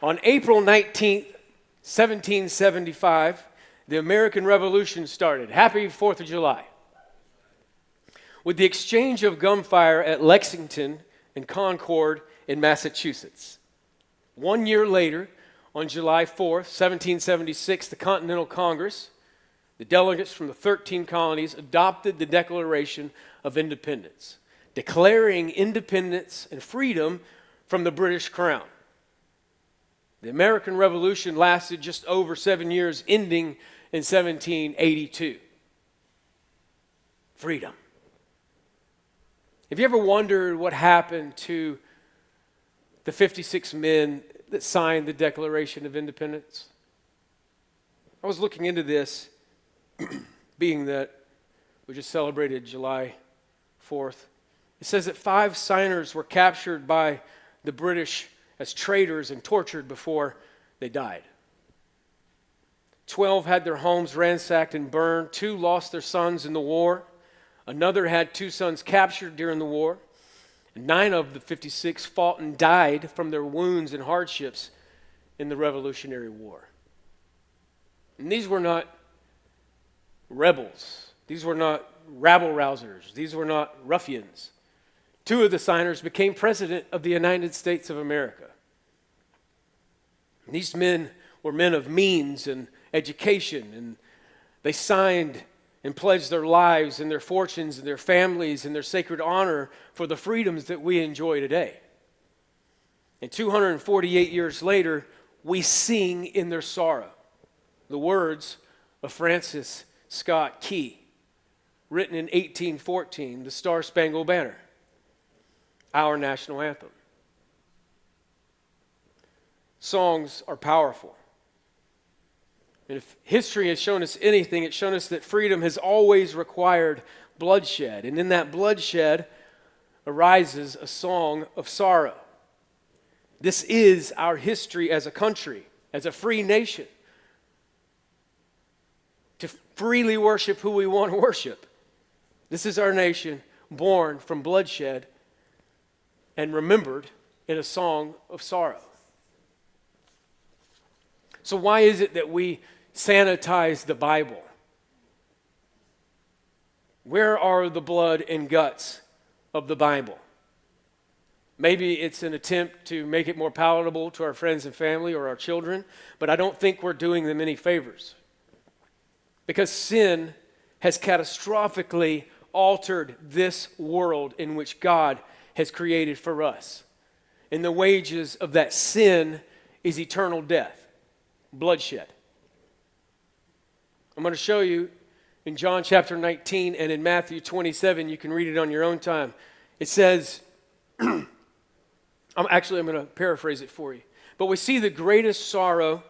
On April 19th, 1775, the American Revolution started. Happy 4th of July. With the exchange of gunfire at Lexington and Concord in Massachusetts. 1 year later, on July 4th, 1776, the Continental Congress, the delegates from the 13 colonies, adopted the Declaration of Independence, declaring independence and freedom from the British Crown. The American Revolution lasted just over 7 years, ending in 1782. Freedom. Have you ever wondered what happened to the 56 men that signed the Declaration of Independence? I was looking into this, being that we just celebrated July 4th. It says that 5 signers were captured by the British as traitors and tortured before they died. 12 had their homes ransacked and burned. 2 lost their sons in the war. Another had 2 sons captured during the war. And 9 of the 56 fought and died from their wounds and hardships in the Revolutionary War. And these were not rebels. These were not rabble-rousers. These were not ruffians. 2 of the signers became president of the United States of America. And these men were men of means and education, and they signed and pledged their lives and their fortunes and their families and their sacred honor for the freedoms that we enjoy today. And 248 years later, we sing in their sorrow the words of Francis Scott Key, written in 1814, the Star-Spangled Banner, our national anthem. Songs are powerful. And if history has shown us anything, it's shown us that freedom has always required bloodshed. And in that bloodshed arises a song of sorrow. This is our history as a country, as a free nation. To freely worship who we want to worship. This is our nation born from bloodshed and remembered in a song of sorrow. So why is it that we sanitize the Bible? Where are the blood and guts of the Bible? Maybe it's an attempt to make it more palatable to our friends and family or our children, but I don't think we're doing them any favors. Because sin has catastrophically altered this world in which God has created for us. And the wages of that sin is eternal death, bloodshed. I'm going to show you in John chapter 19 and in Matthew 27. You can read it on your own time. It says, I'm going to paraphrase it for you. But we see the greatest sorrow,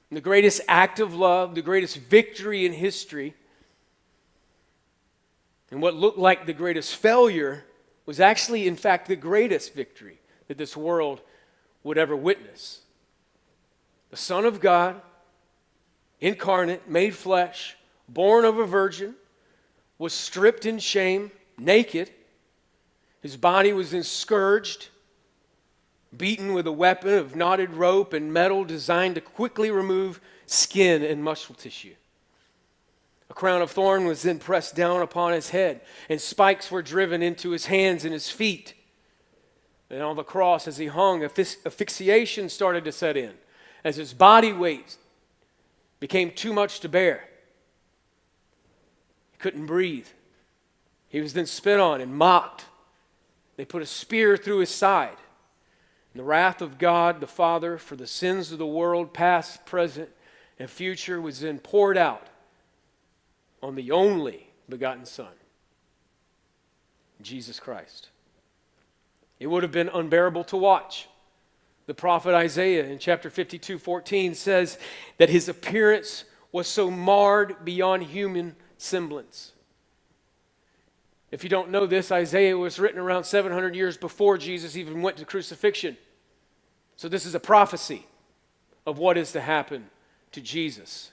the greatest act of love, the greatest victory in history. And what looked like the greatest failure was actually, in fact, the greatest victory that this world would ever witness. The Son of God, incarnate, made flesh, born of a virgin, was stripped in shame, naked. His body was then scourged, beaten with a weapon of knotted rope and metal designed to quickly remove skin and muscle tissue. A crown of thorn was then pressed down upon his head, and spikes were driven into his hands and his feet. And on the cross, as he hung, asphyxiation started to set in, as his body weight became too much to bear. He couldn't breathe. He was then spit on and mocked. They put a spear through his side. And the wrath of God the Father for the sins of the world, past, present, and future, was then poured out on the only begotten Son, Jesus Christ. It would have been unbearable to watch. The prophet Isaiah in chapter 52:14 says that his appearance was so marred beyond human semblance. If you don't know this, Isaiah was written around 700 years before Jesus even went to crucifixion. So this is a prophecy of what is to happen to Jesus.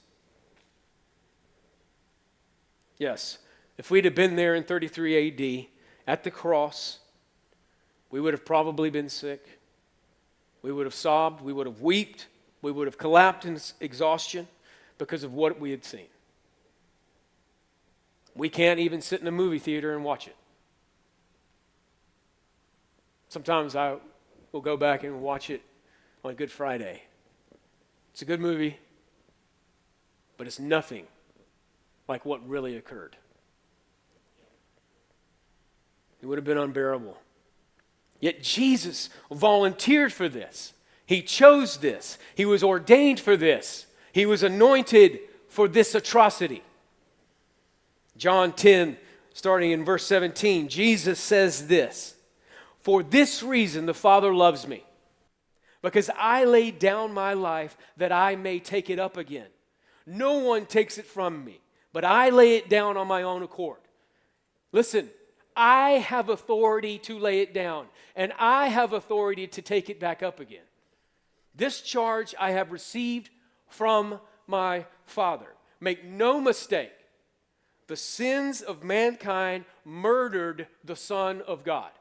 Yes, if we'd have been there in 33 AD at the cross, we would have probably been sick. We would have sobbed, we would have wept, we would have collapsed in exhaustion because of what we had seen. We can't even sit in a movie theater and watch it. Sometimes I will go back and watch it on Good Friday. It's a good movie, but it's nothing like what really occurred. It would have been unbearable. Yet Jesus volunteered for this. He chose this. He was ordained for this. He was anointed for this atrocity. John 10, starting in verse 17, Jesus says this, "For this reason the Father loves me, because I laid down my life that I may take it up again. No one takes it from me, but I lay it down on my own accord." Listen, I have authority to lay it down, and I have authority to take it back up again. This charge I have received from my Father. Make no mistake, the sins of mankind murdered the Son of God.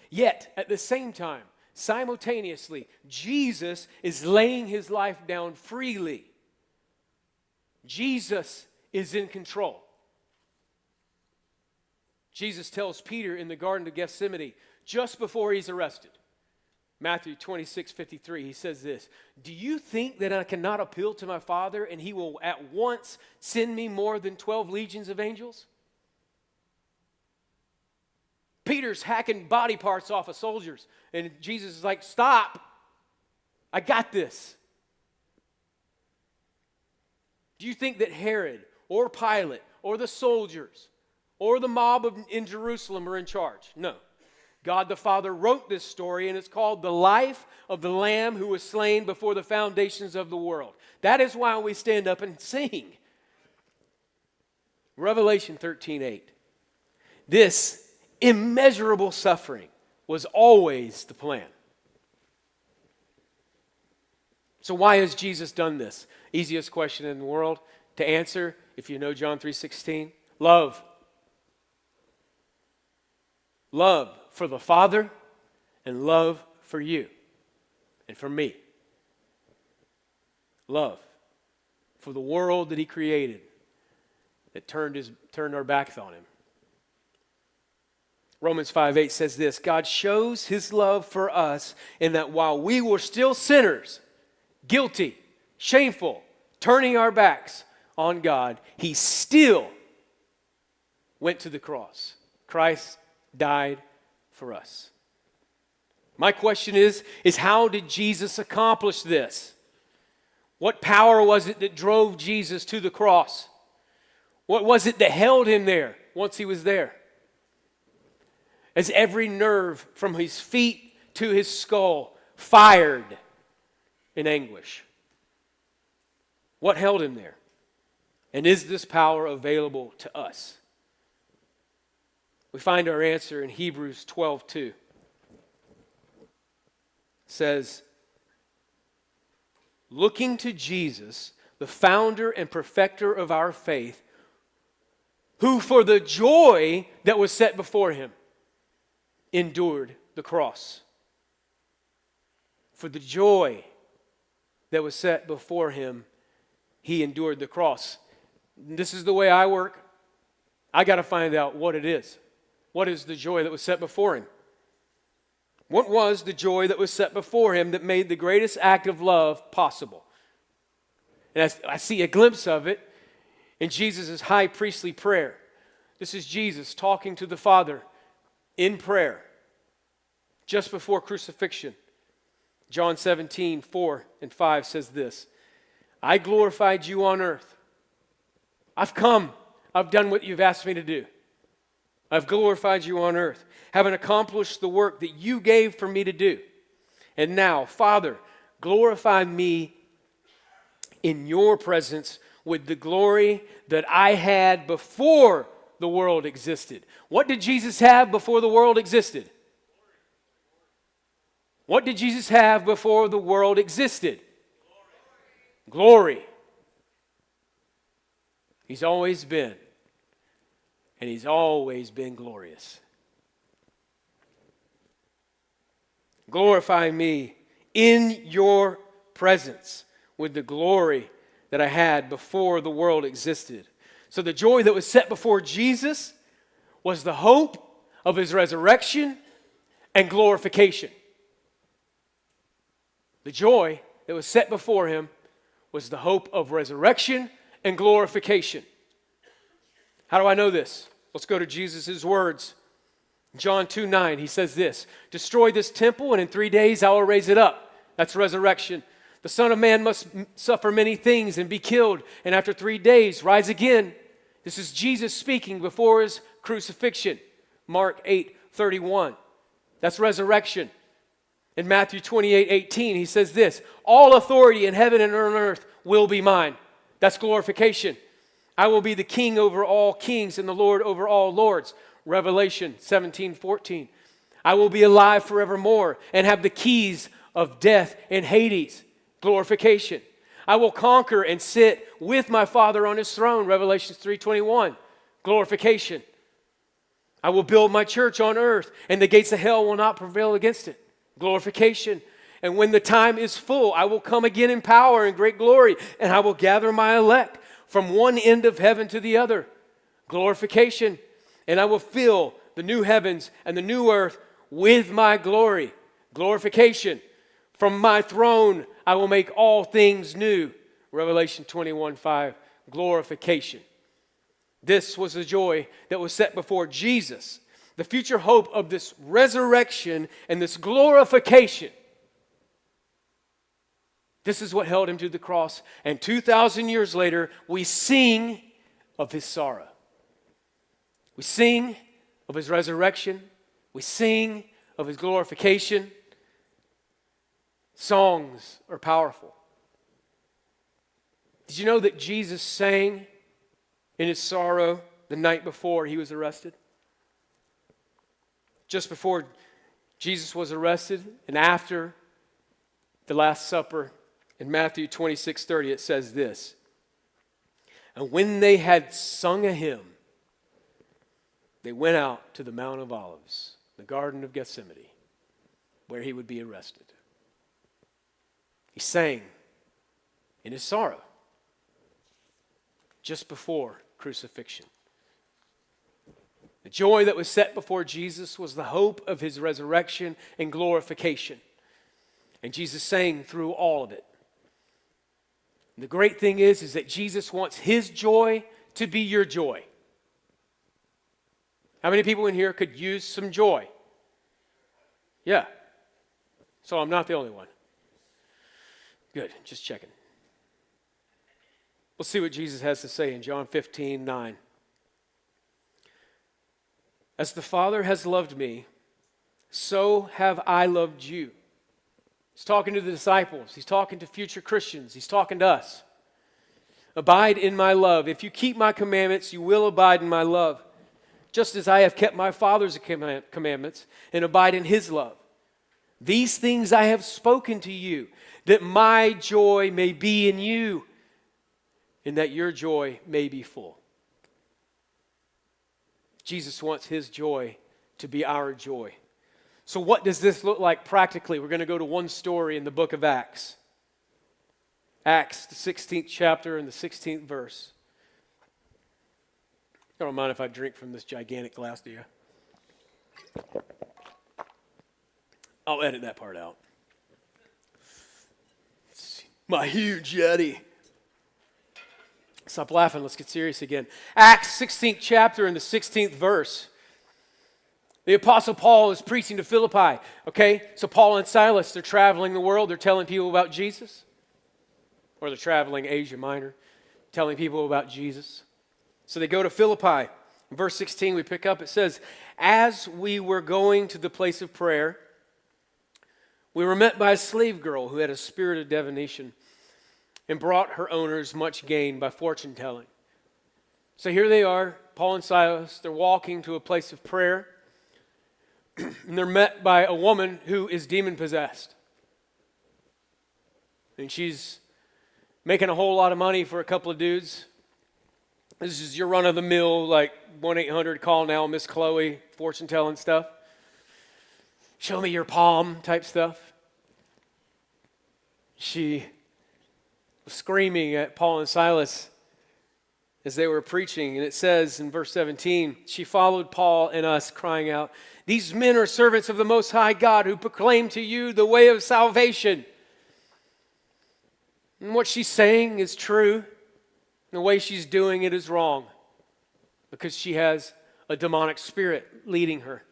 Yet, at the same time, simultaneously, Jesus is laying his life down freely. Jesus is in control. Jesus tells Peter in the Garden of Gethsemane, just before he's arrested, Matthew 26:53, he says this, "Do you think that I cannot appeal to my Father and he will at once send me more than 12 legions of angels?" Peter's hacking body parts off of soldiers, and Jesus is like, "Stop, I got this." Do you think that Herod or Pilate or the soldiers or the mob in Jerusalem are in charge? No. God the Father wrote this story, and it's called The Life of the Lamb Who Was Slain Before the Foundations of the World. That is why we stand up and sing. Revelation 13:8. This immeasurable suffering was always the plan. So why has Jesus done this? Easiest question in the world to answer if you know John 3:16. Love. Love for the Father and love for you and for me. Love for the world that he created that turned our backs on him. Romans 5:8 says this, "God shows his love for us in that while we were still sinners, guilty, shameful, turning our backs on God, he still went to the cross. Christ died for us." My question is how did Jesus accomplish this? What power was it that drove Jesus to the cross? What was it that held him there once he was there? As every nerve from his feet to his skull fired in anguish. What held him there? And is this power available to us? We find our answer in Hebrews 12:2. It says, "Looking to Jesus, the founder and perfecter of our faith, who for the joy that was set before him endured the cross." For the joy that was set before him, he endured the cross. This is the way I work. I got to find out what it is. What is the joy that was set before him? What was the joy that was set before him that made the greatest act of love possible? And I see a glimpse of it in Jesus' high priestly prayer. This is Jesus talking to the Father in prayer just before crucifixion. John 17:4-5 says this, "I glorified you on earth. I've come. I've done what you've asked me to do. I've glorified you on earth, having accomplished the work that you gave for me to do. And now, Father, glorify me in your presence with the glory that I had before the world existed." What did Jesus have before the world existed? What did Jesus have before the world existed? Glory. He's always been. And he's always been glorious. glorify me in your presence with the glory that I had before the world existed. So the joy that was set before Jesus was the hope of his resurrection and glorification. The joy that was set before him was the hope of resurrection and glorification. How do I know this? Let's go to Jesus' words. John 2:9, he says this, destroy this temple and in 3 days I will raise it up. That's resurrection. The Son of Man must suffer many things and be killed, and after 3 days rise again. This is Jesus speaking before his crucifixion. Mark 8:31. That's resurrection. In Matthew 28:18, he says this, all authority in heaven and on earth will be mine. That's glorification. I will be the king over all kings and the Lord over all lords. Revelation 17:14. I will be alive forevermore and have the keys of death and Hades. Glorification. I will conquer and sit with my Father on his throne. Revelation 3:21. Glorification. I will build my church on earth and the gates of hell will not prevail against it. Glorification. And when the time is full, I will come again in power and great glory, and I will gather my elect from one end of heaven to the other. Glorification. And I will fill the new heavens and the new earth with my glory. Glorification. From my throne, I will make all things new. Revelation 21:5. Glorification. This was the joy that was set before Jesus. The future hope of this resurrection and this glorification. This is what held him to the cross. And 2,000 years later, we sing of his sorrow. We sing of his resurrection. We sing of his glorification. Songs are powerful. Did you know that Jesus sang in his sorrow the night before he was arrested? Just before Jesus was arrested and after the Last Supper, in Matthew 26:30, it says this, and when they had sung a hymn, they went out to the Mount of Olives, the Garden of Gethsemane, where he would be arrested. He sang in his sorrow just before crucifixion. The joy that was set before Jesus was the hope of his resurrection and glorification. And Jesus sang through all of it. And the great thing is that Jesus wants his joy to be your joy. How many people in here could use some joy? Yeah. So I'm not the only one. Good, just checking. Let's see what Jesus has to say in John 15:9. As the Father has loved me, so have I loved you. He's talking to the disciples. He's talking to future Christians. He's talking to us. Abide in my love. If you keep my commandments, you will abide in my love, just as I have kept my Father's commandments and abide in his love. These things I have spoken to you, that my joy may be in you, and that your joy may be full. Jesus wants his joy to be our joy. So what does this look like practically? We're going to go to one story in the book of Acts. Acts, the 16th chapter and the 16th verse. You don't mind if I drink from this gigantic glass, do you? I'll edit that part out. My huge Yeti. Stop laughing. Let's get serious again. Acts 16th chapter and the 16th verse. The Apostle Paul is preaching to Philippi. Okay, so Paul and Silas, they're traveling the world. They're telling people about Jesus. Or they're traveling Asia Minor, telling people about Jesus. So they go to Philippi. In verse 16, we pick up, it says, as we were going to the place of prayer, we were met by a slave girl who had a spirit of divination and brought her owners much gain by fortune telling. So here they are, Paul and Silas, they're walking to a place of prayer, and they're met by a woman who is demon possessed. And she's making a whole lot of money for a couple of dudes. This is your run-of-the-mill, like 1-800 call now, Miss Chloe, fortune telling stuff. show me your palm type stuff. She was screaming at Paul and Silas as they were preaching. And it says in verse 17, she followed Paul and us, crying out, "These men are servants of the Most High God who proclaim to you the way of salvation." And what she's saying is true. The way she's doing it is wrong because she has a demonic spirit leading her.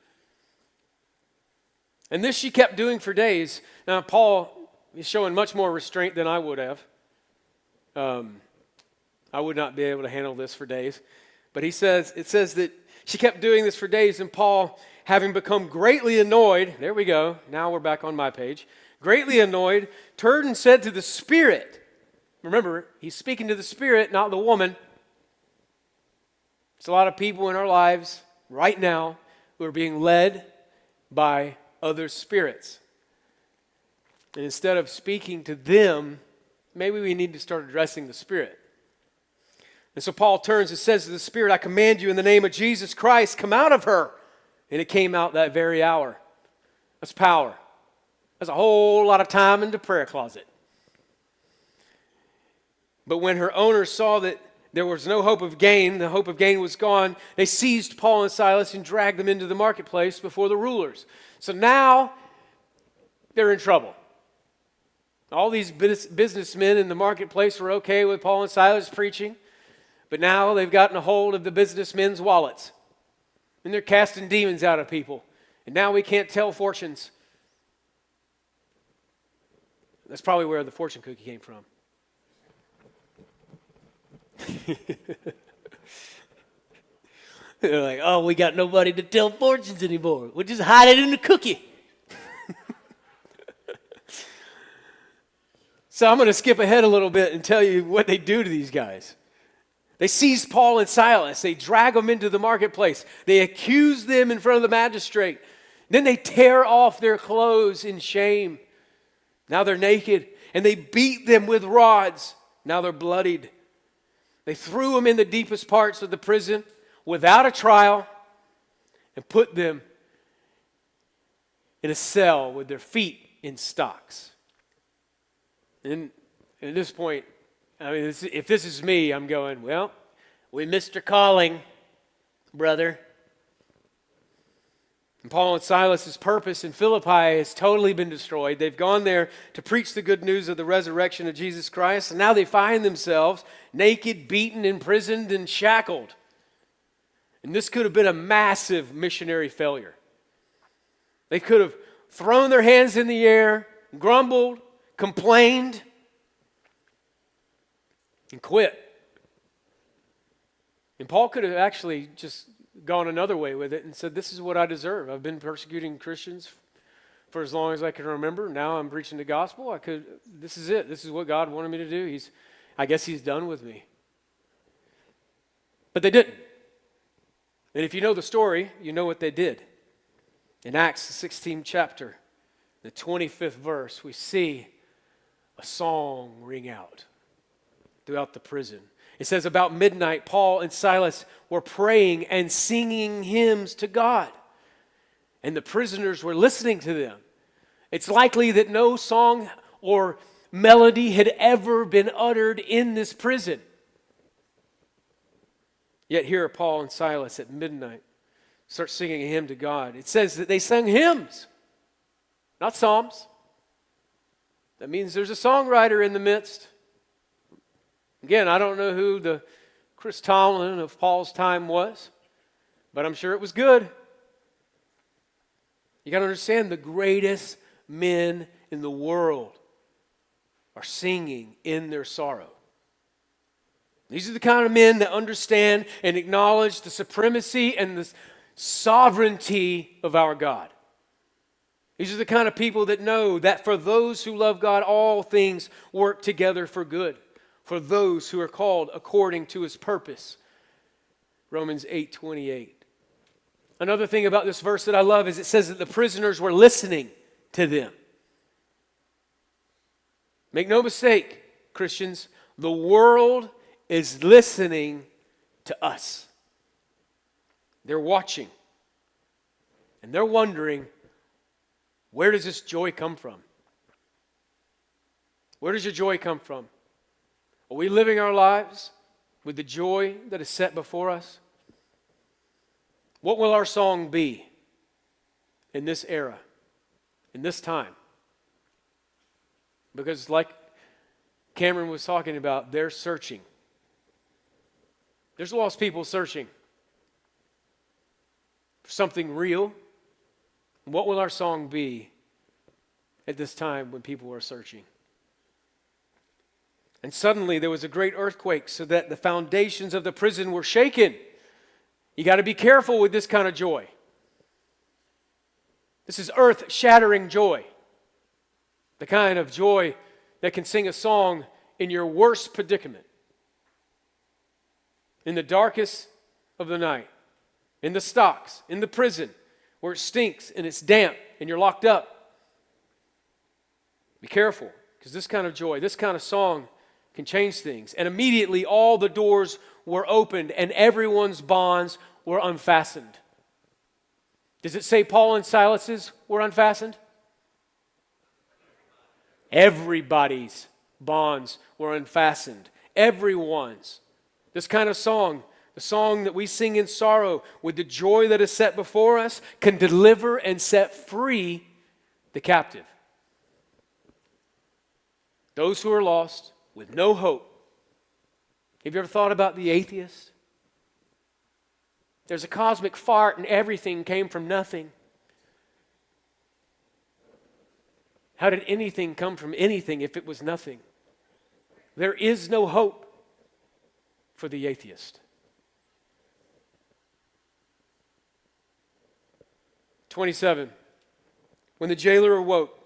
And this she kept doing for days. Now, Paul is showing much more restraint than I would have. I would not be able to handle this for days. But it says that she kept doing this for days, and Paul, having become greatly annoyed, there we go, now we're back on my page, greatly annoyed, turned and said to the Spirit, remember, he's speaking to the Spirit, not the woman. There's a lot of people in our lives right now who are being led by other spirits. And instead of speaking to them, maybe we need to start addressing the Spirit. And so Paul turns and says to the Spirit, "I command you in the name of Jesus Christ, come out of her." And it came out that very hour. That's power. That's a whole lot of time in the prayer closet. But when her owners saw that there was no hope of gain, the hope of gain was gone, they seized Paul and Silas and dragged them into the marketplace before the rulers. So now they're in trouble. All these businessmen in the marketplace were okay with Paul and Silas preaching, but now they've gotten a hold of the businessmen's wallets, and they're casting demons out of people, and now we can't tell fortunes. That's probably where the fortune cookie came from. They're like, "Oh, we got nobody to tell fortunes anymore. We'll just hide it in the cookie." So I'm going to skip ahead a little bit and tell you what they do to these guys. They seize Paul and Silas. They drag them into the marketplace. They accuse them in front of the magistrate. Then they tear off their clothes in shame. Now they're naked. And they beat them with rods. Now they're bloodied. They threw them in the deepest parts of the prison without a trial and put them in a cell with their feet in stocks. And at this point, I mean, if this is me, I'm going, well, we missed our calling, brother. And Paul and Silas' purpose in Philippi has totally been destroyed. They've gone there to preach the good news of the resurrection of Jesus Christ, and now they find themselves naked, beaten, imprisoned, and shackled. And this could have been a massive missionary failure. They could have thrown their hands in the air, grumbled, complained, and quit. And Paul could have actually just gone another way with it and said, "This is what I deserve. I've been persecuting Christians for as long as I can remember. Now I'm preaching the gospel. This is it. This is what God wanted me to do. I guess he's done with me." But they didn't. And if you know the story, you know what they did. In Acts, the 16th chapter, the 25th verse, we see a song ring out throughout the prison. It says, about midnight, Paul and Silas were praying and singing hymns to God, and the prisoners were listening to them. It's likely that no song or melody had ever been uttered in this prison. Yet here are Paul and Silas at midnight start singing a hymn to God. It says that they sang hymns, not psalms. That means there's a songwriter in the midst. Again, I don't know who the Chris Tomlin of Paul's time was, but I'm sure it was good. You got to understand, the greatest men in the world are singing in their sorrow. These are the kind of men that understand and acknowledge the supremacy and the sovereignty of our God. These are the kind of people that know that for those who love God, all things work together for good, for those who are called according to his purpose. Romans 8:28. Another thing about this verse that I love is it says that the prisoners were listening to them. Make no mistake, Christians, the world is listening to us. They're watching, and they're wondering, Where does this joy come from? Where does your joy come from? Are we living our lives with the joy that is set before us? What will our song be in this era, in this time? Because like Cameron was talking about, they're searching. There's lost people searching for something real. What will our song be at this time when people are searching? And suddenly there was a great earthquake, so that the foundations of the prison were shaken. You got to be careful with this kind of joy. This is earth-shattering joy. The kind of joy that can sing a song in your worst predicament. In the darkest of the night. In the stocks, in the prison, where it stinks and it's damp and you're locked up. Be careful, because this kind of joy, this kind of song can change things. And immediately all the doors were opened and everyone's bonds were unfastened. Does it say Paul and Silas's were unfastened? Everybody's bonds were unfastened. Everyone's. This kind of song, the song that we sing in sorrow with the joy that is set before us, can deliver and set free the captive. Those who are lost with no hope. Have you ever thought about the atheist? There's a cosmic fart and everything came from nothing. How did anything come from anything if it was nothing? There is no hope for the atheist. 27. When the jailer awoke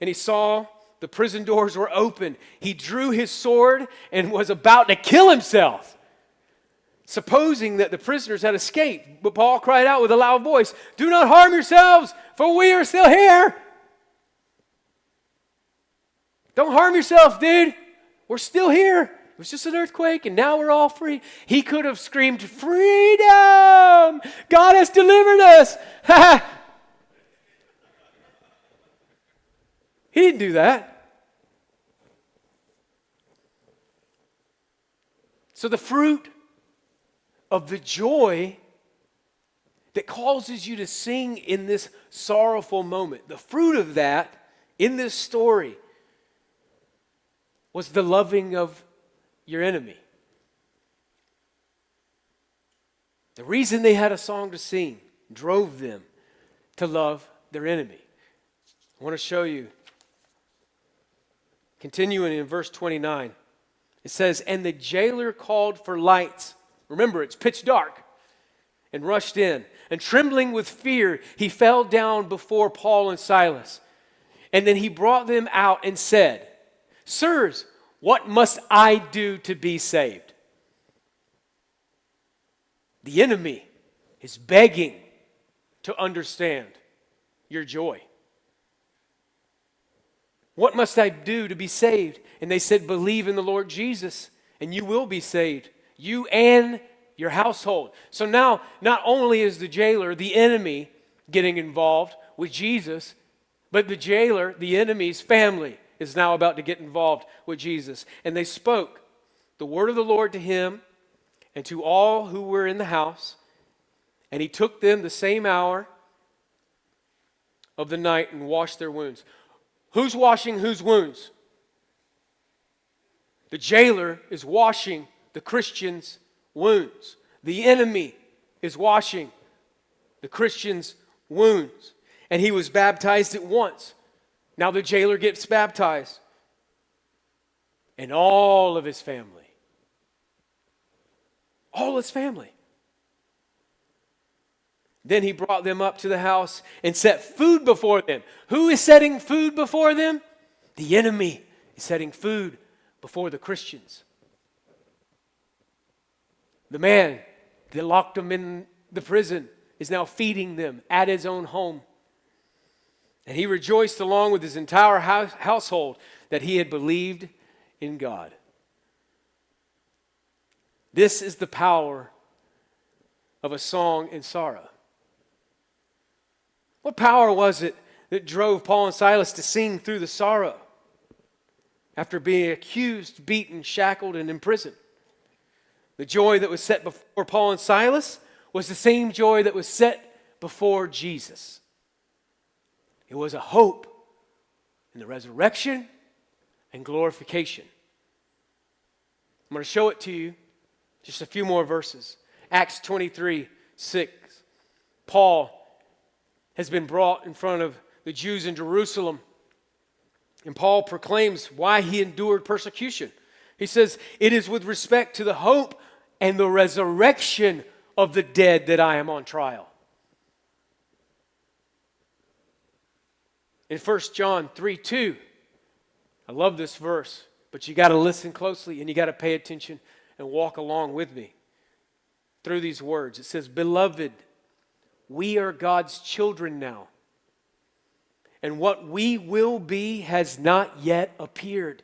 and he saw the prison doors were open, he drew his sword and was about to kill himself, supposing that the prisoners had escaped. But Paul cried out with a loud voice, "Do not harm yourselves, for we are still here." Don't harm yourself, dude. We're still here. It was just an earthquake and now we're all free. He could have screamed, "Freedom! God has delivered us!" He didn't do that. So the fruit of the joy that causes you to sing in this sorrowful moment, the fruit of that in this story was the loving of your enemy. The reason they had a song to sing drove them to love their enemy. I want to show you. Continuing in verse 29, it says, "And the jailer called for lights." Remember, it's pitch dark. "And rushed in. And trembling with fear, he fell down before Paul and Silas. And then he brought them out and said, 'Sirs, what must I do to be saved?'" The enemy is begging to understand your joy. "What must I do to be saved?" And they said, "Believe in the Lord Jesus, and you will be saved, you and your household." So now, not only is the jailer, the enemy, getting involved with Jesus, but the jailer, the enemy's family, is now about to get involved with Jesus. "And they spoke the word of the Lord to him and to all who were in the house. And he took them the same hour of the night and washed their wounds." Who's washing whose wounds? The jailer is washing the Christian's wounds. The enemy is washing the Christian's wounds. And he was baptized at once. Now the jailer gets baptized. And all of his family. All his family. Then he brought them up to the house and set food before them. Who is setting food before them? The enemy is setting food before the Christians. The man that locked them in the prison is now feeding them at his own home. And he rejoiced along with his entire household that he had believed in God. This is the power of a song in sorrow. What power was it that drove Paul and Silas to sing through the sorrow after being accused, beaten, shackled, and imprisoned. The joy that was set before Paul and Silas was the same joy that was set before Jesus. It was a hope in the resurrection and glorification. I'm going to show it to you. Just a few more verses. Acts 23:6. Paul has been brought in front of the Jews in Jerusalem, and Paul proclaims why he endured persecution. He says, "It is with respect to the hope and the resurrection of the dead that I am on trial." In 1 John 3:2, I love this verse, but you got to listen closely and you got to pay attention and walk along with me through these words. It says, "Beloved, we are God's children now, and what we will be has not yet appeared."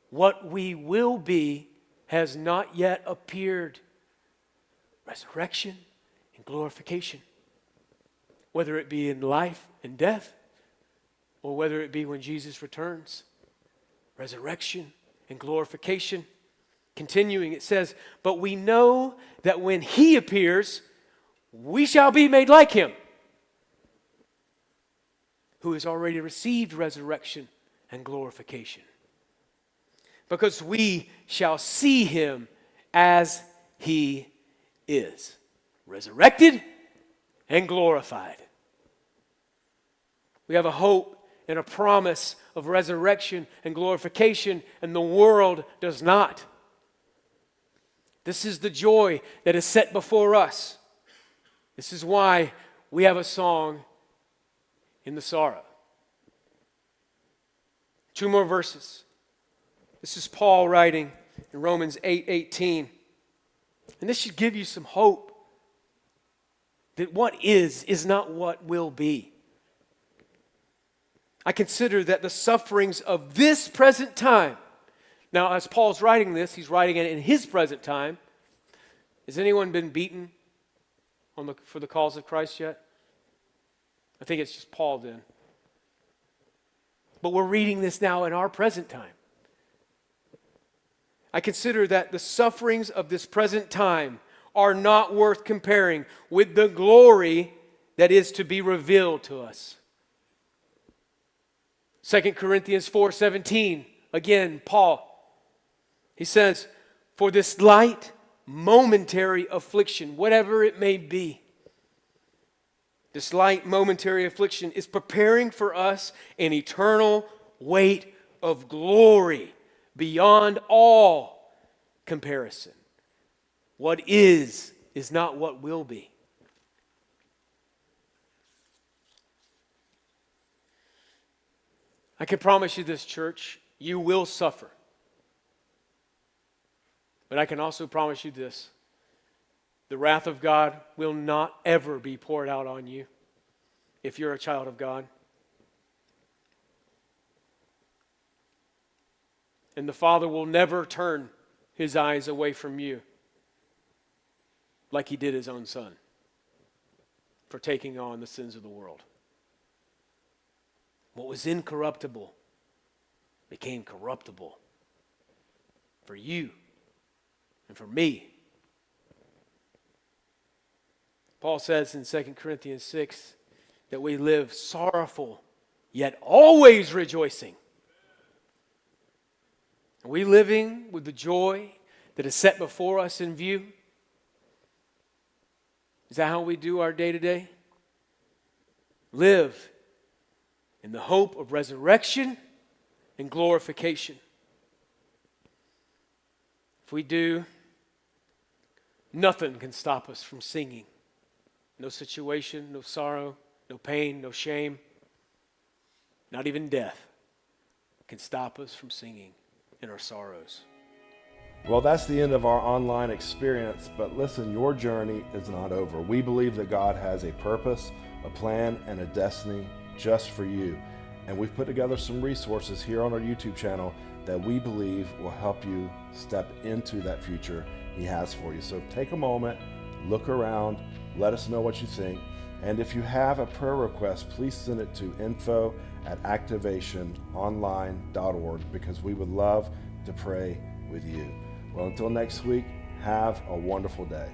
What we will be has not yet appeared. Resurrection and glorification. Whether it be in life and death, or whether it be when Jesus returns. Resurrection and glorification. Continuing, it says, "But we know that when he appears, we shall be made like him, who has already received resurrection and glorification. Because we shall see him as he is, resurrected and glorified." We have a hope and a promise of resurrection and glorification, and the world does not. This is the joy that is set before us. This is why we have a song in the sorrow. 2 more verses. This is Paul writing in Romans 8:18. And this should give you some hope that what is not what will be. "I consider that the sufferings of this present time." Now, as Paul's writing this, he's writing it in his present time. Has anyone been beaten for the cause of Christ yet? I think it's just Paul then. But we're reading this now in our present time. "I consider that the sufferings of this present time are not worth comparing with the glory that is to be revealed to us." 2 Corinthians 4:17, again, Paul. He says, "For this light, momentary affliction," whatever it may be, this light, momentary affliction is preparing for us an eternal weight of glory beyond all comparison. What is not what will be. I can promise you this, church, you will suffer. But I can also promise you this: the wrath of God will not ever be poured out on you if you're a child of God. And the Father will never turn his eyes away from you like he did his own Son for taking on the sins of the world. What was incorruptible became corruptible for you and for me. Paul says in 2 Corinthians 6 that we live sorrowful, yet always rejoicing. Are we living with the joy that is set before us in view? Is that how we do our day-to-day? Live in the hope of resurrection and glorification. If we do, nothing can stop us from singing. No situation, no sorrow, no pain, no shame, not even death can stop us from singing in our sorrows. Well, that's the end of our online experience, but listen, your journey is not over. We believe that God has a purpose, a plan, and a destiny just for you. And we've put together some resources here on our YouTube channel that we believe will help you step into that future He has for you. So take a moment, look around, let us know what you think, And if you have a prayer request, please send it to info@activationonline.org, because we would love to pray with you. Well, until next week, have a wonderful day.